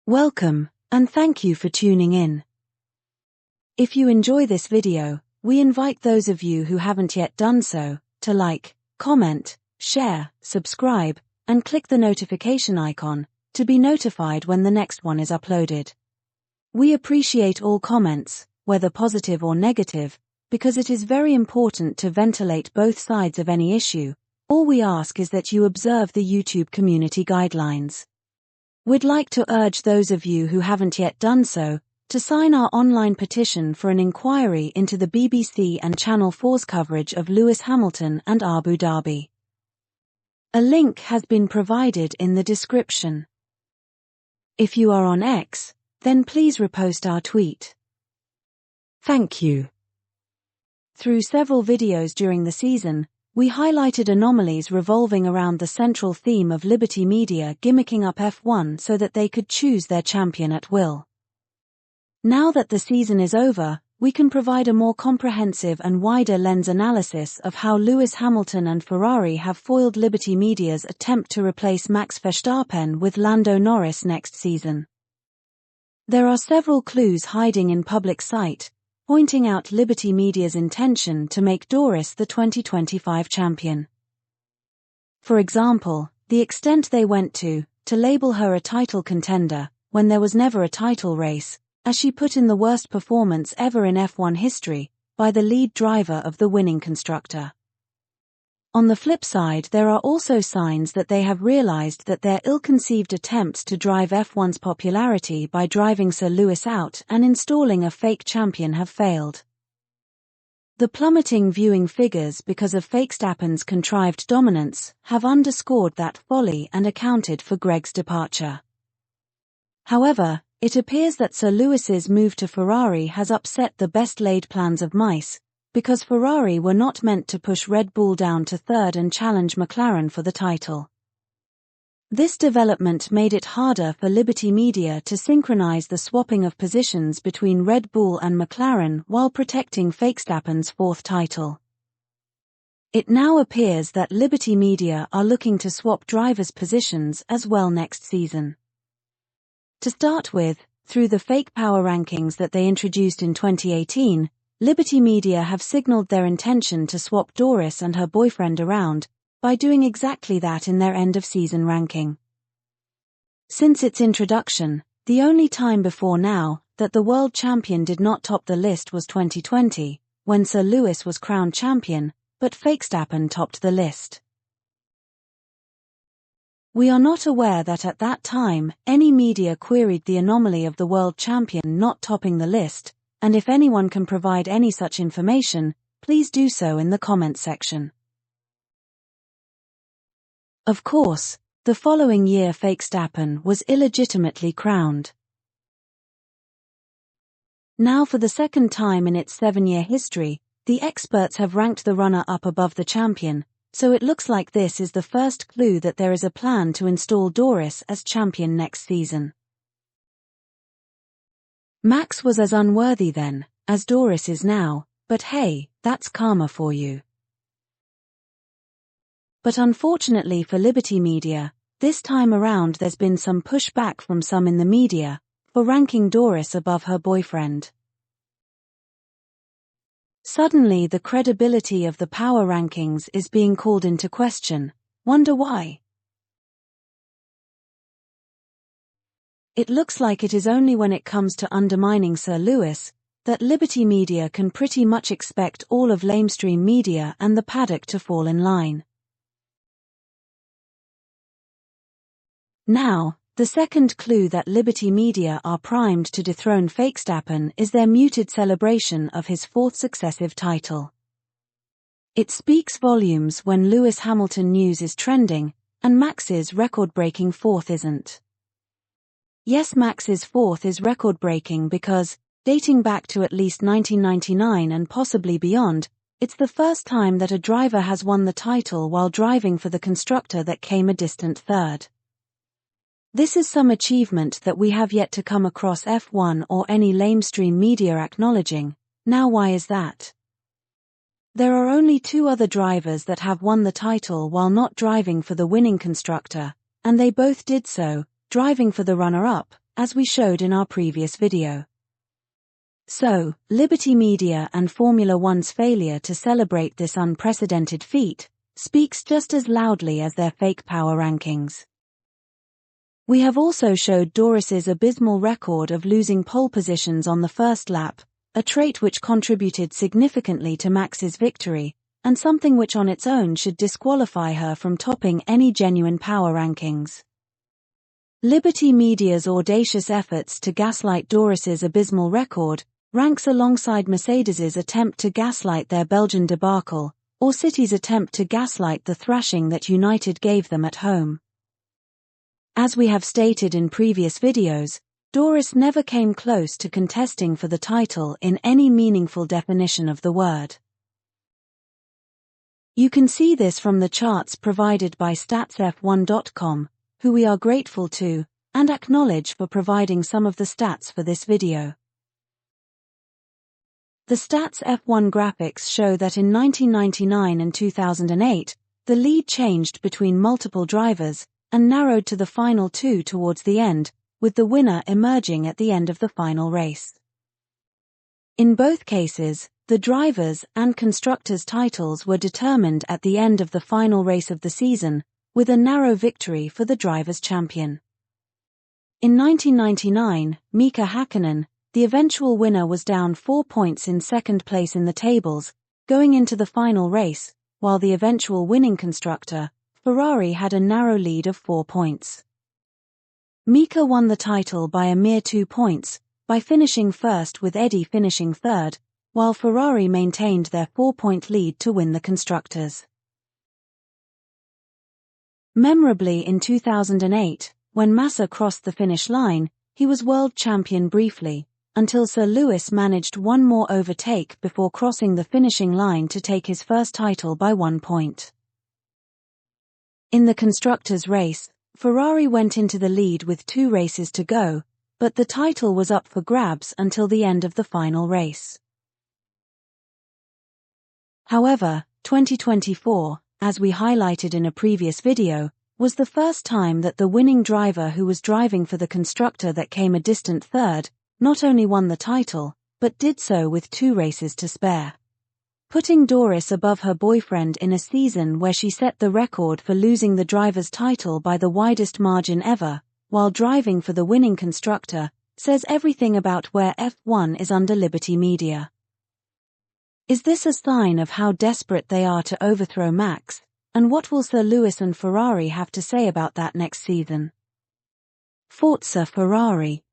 Welcome, and thank you for tuning in. If you enjoy this video, we invite those of you who haven't yet done so, to like, comment, share, subscribe, and click the notification icon, to be notified when the next one is uploaded. We appreciate all comments, whether positive or negative, because it is very important to ventilate both sides of any issue. All we ask is that you observe the YouTube community guidelines. We'd like to urge those of you who haven't yet done so, to sign our online petition for an inquiry into the BBC and Channel 4's coverage of Lewis Hamilton and Abu Dhabi. A link has been provided in the description. If you are on X, then please repost our tweet. Thank you. Through several videos during the season, we highlighted anomalies revolving around the central theme of Liberty Media gimmicking up F1 so that they could choose their champion at will. Now that the season is over, we can provide a more comprehensive and wider lens analysis of how Lewis Hamilton and Ferrari have foiled Liberty Media's attempt to replace Max Verstappen with Lando Norris next season. There are several clues hiding in public sight, pointing out Liberty Media's intention to make Doris the 2025 champion. For example, the extent they went to label her a title contender, when there was never a title race, as she put in the worst performance ever in F1 history, by the lead driver of the winning constructor. On the flip side, there are also signs that they have realized that their ill-conceived attempts to drive F1's popularity by driving Sir Lewis out and installing a fake champion have failed. The plummeting viewing figures because of Verstappen's contrived dominance have underscored that folly and accounted for Greg's departure. However, it appears that Sir Lewis's move to Ferrari has upset the best-laid plans of mice, because Ferrari were not meant to push Red Bull down to third and challenge McLaren for the title. This development made it harder for Liberty Media to synchronize the swapping of positions between Red Bull and McLaren while protecting Verstappen's fourth title. It now appears that Liberty Media are looking to swap drivers' positions as well next season. To start with, through the fake power rankings that they introduced in 2018, Liberty Media have signaled their intention to swap Doris and her boyfriend around, by doing exactly that in their end-of-season ranking. Since its introduction, the only time before now that the world champion did not top the list was 2020, when Sir Lewis was crowned champion, but Verstappen topped the list. We are not aware that at that time any media queried the anomaly of the world champion not topping the list, and if anyone can provide any such information, please do so in the comments section. Of course, the following year Verstappen was illegitimately crowned. Now for the second time in its 7-year history, the experts have ranked the runner-up above the champion, so it looks like this is the first clue that there is a plan to install Doris as champion next season. Max was as unworthy then, as Doris is now, but hey, that's karma for you. But unfortunately for Liberty Media, this time around there's been some pushback from some in the media, for ranking Doris above her boyfriend. Suddenly the credibility of the power rankings is being called into question. Wonder why? It looks like it is only when it comes to undermining Sir Lewis that Liberty Media can pretty much expect all of lamestream media and the paddock to fall in line. Now, the second clue that Liberty Media are primed to dethrone Verstappen is their muted celebration of his fourth successive title. It speaks volumes when Lewis Hamilton news is trending, and Max's record-breaking fourth isn't. Yes, Max's fourth is record-breaking because, dating back to at least 1999 and possibly beyond, it's the first time that a driver has won the title while driving for the constructor that came a distant third. This is some achievement that we have yet to come across F1 or any lamestream media acknowledging. Now why is that? There are only 2 other drivers that have won the title while not driving for the winning constructor, and they both did so, driving for the runner-up, as we showed in our previous video. So, Liberty Media and Formula One's failure to celebrate this unprecedented feat speaks just as loudly as their fake power rankings. We have also showed Doris's abysmal record of losing pole positions on the first lap, a trait which contributed significantly to Max's victory, and something which on its own should disqualify her from topping any genuine power rankings. Liberty Media's audacious efforts to gaslight Doris's abysmal record ranks alongside Mercedes's attempt to gaslight their Belgian debacle, or City's attempt to gaslight the thrashing that United gave them at home. As we have stated in previous videos, Doris never came close to contesting for the title in any meaningful definition of the word. You can see this from the charts provided by statsf1.com, who we are grateful to, and acknowledge for providing some of the stats for this video. The Stats F1 graphics show that in 1999 and 2008, the lead changed between multiple drivers and narrowed to the final two towards the end, with the winner emerging at the end of the final race. In both cases, the drivers' and constructors' titles were determined at the end of the final race of the season, with a narrow victory for the drivers' champion. In 1999, Mika Hakkinen, the eventual winner, was down 4 points in second place in the tables, going into the final race, while the eventual winning constructor, Ferrari, had a narrow lead of 4 points. Mika won the title by a mere 2 points, by finishing first with Eddie finishing third, while Ferrari maintained their 4-point lead to win the constructors. Memorably in 2008, when Massa crossed the finish line, he was world champion briefly, until Sir Lewis managed one more overtake before crossing the finishing line to take his first title by 1 point. In the constructors' race, Ferrari went into the lead with 2 races to go, but the title was up for grabs until the end of the final race. However, 2024, as we highlighted in a previous video, was the first time that the winning driver who was driving for the constructor that came a distant third not only won the title, but did so with 2 races to spare. Putting Doris above her boyfriend in a season where she set the record for losing the driver's title by the widest margin ever, while driving for the winning constructor, says everything about where F1 is under Liberty Media. Is this a sign of how desperate they are to overthrow Max, and what will Sir Lewis and Ferrari have to say about that next season? Forza Ferrari.